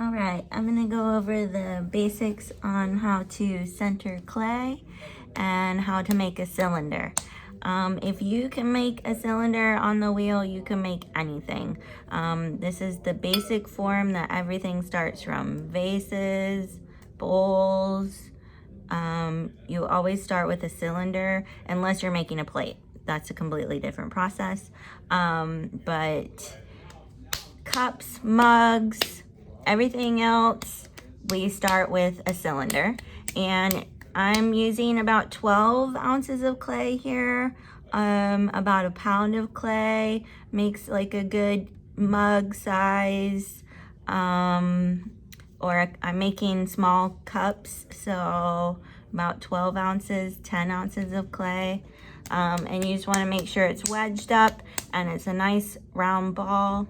All right, I'm gonna go over the basics on how to center clay and how to make a cylinder. If you can make a cylinder on the wheel, you can make anything. This is the basic form that everything starts from. Vases, bowls. You always start with a cylinder unless you're making a plate. That's a completely different process. But cups, mugs, everything else, we start with a cylinder. And I'm using about 12 ounces of clay here. About a pound of clay makes like a good mug size. Or I'm making small cups, so about 12 ounces, 10 ounces of clay. And you just want to make sure it's wedged up and it's a nice round ball.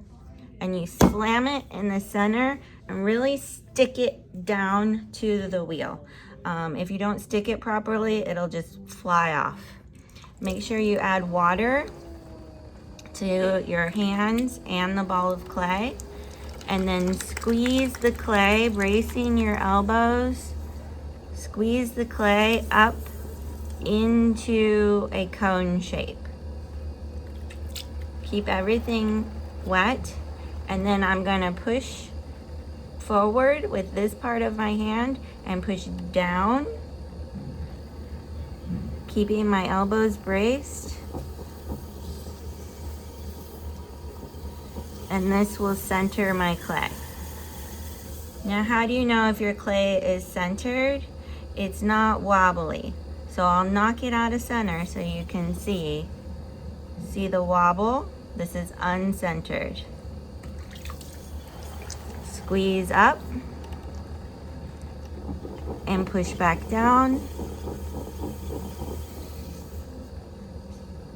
And you slam it in the center and really stick it down to the wheel. If you don't stick it properly, it'll just fly off. Make sure you add water to your hands and the ball of clay, and then squeeze the clay, bracing your elbows. Squeeze the clay up into a cone shape. Keep everything wet. And then I'm gonna push forward with this part of my hand and push down, keeping my elbows braced. And this will center my clay. Now, how do you know if your clay is centered? It's not wobbly. So I'll knock it out of center so you can see. See the wobble? This is uncentered. Squeeze up and push back down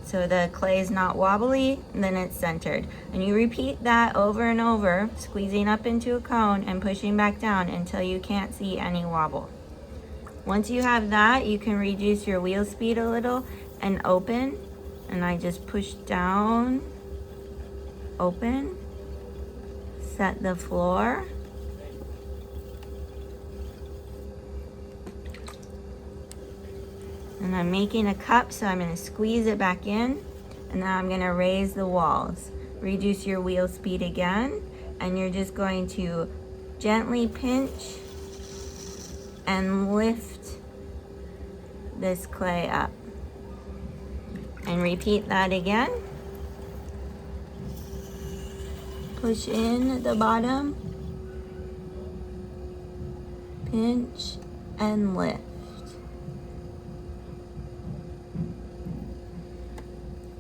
so the clay is not wobbly, and then it's centered. And you repeat that over and over, squeezing up into a cone and pushing back down until you can't see any wobble. Once you have that, you can reduce your wheel speed a little and open. And I just push down, open. Set the floor. And I'm making a cup, so I'm going to squeeze it back in. And now I'm going to raise the walls. Reduce your wheel speed again. And you're just going to gently pinch and lift this clay up. And repeat that again. Push in the bottom, pinch, and lift.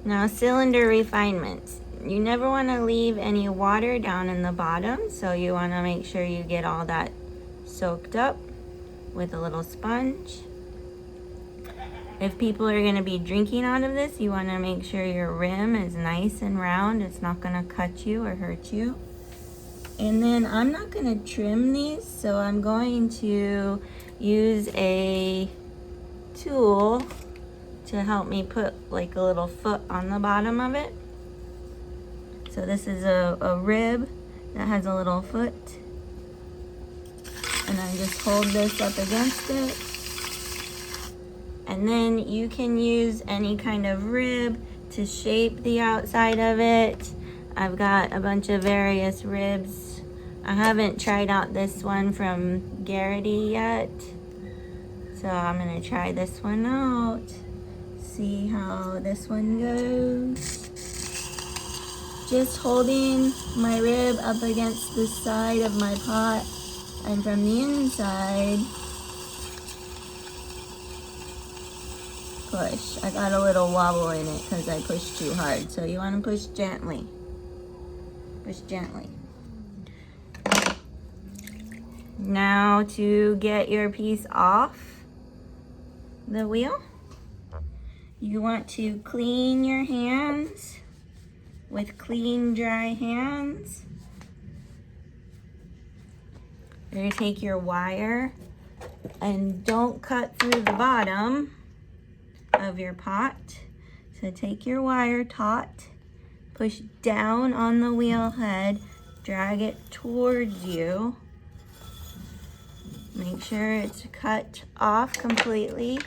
Now, cylinder refinements. You never want to leave any water down in the bottom, so you want to make sure you get all that soaked up with a little sponge. If people are going to be drinking out of this, you want to make sure your rim is nice and round. It's not going to cut you or hurt you. And then I'm not going to trim these, so I'm going to use a tool to help me put like a little foot on the bottom of it. So this is a rib that has a little foot. And I just hold this up against it. And then you can use any kind of rib to shape the outside of it. I've got a bunch of various ribs. I haven't tried out this one from Garrity yet. So I'm gonna try this one out. See how this one goes. Just holding my rib up against the side of my pot, and from the inside, push. I got a little wobble in it because I pushed too hard. So you want to push gently. Push gently. Now to get your piece off the wheel, you want to clean your hands with clean, dry hands. You're going to take your wire and don't cut through the bottom of your pot. So take your wire taut, push down on the wheel head, drag it towards you, Make sure it's cut off completely.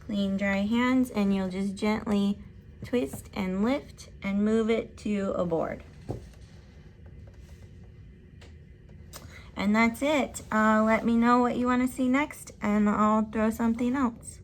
Clean, dry hands, and you'll just gently twist and lift and move it to a board. And that's it. Let me know what you want to see next, and I'll throw something else.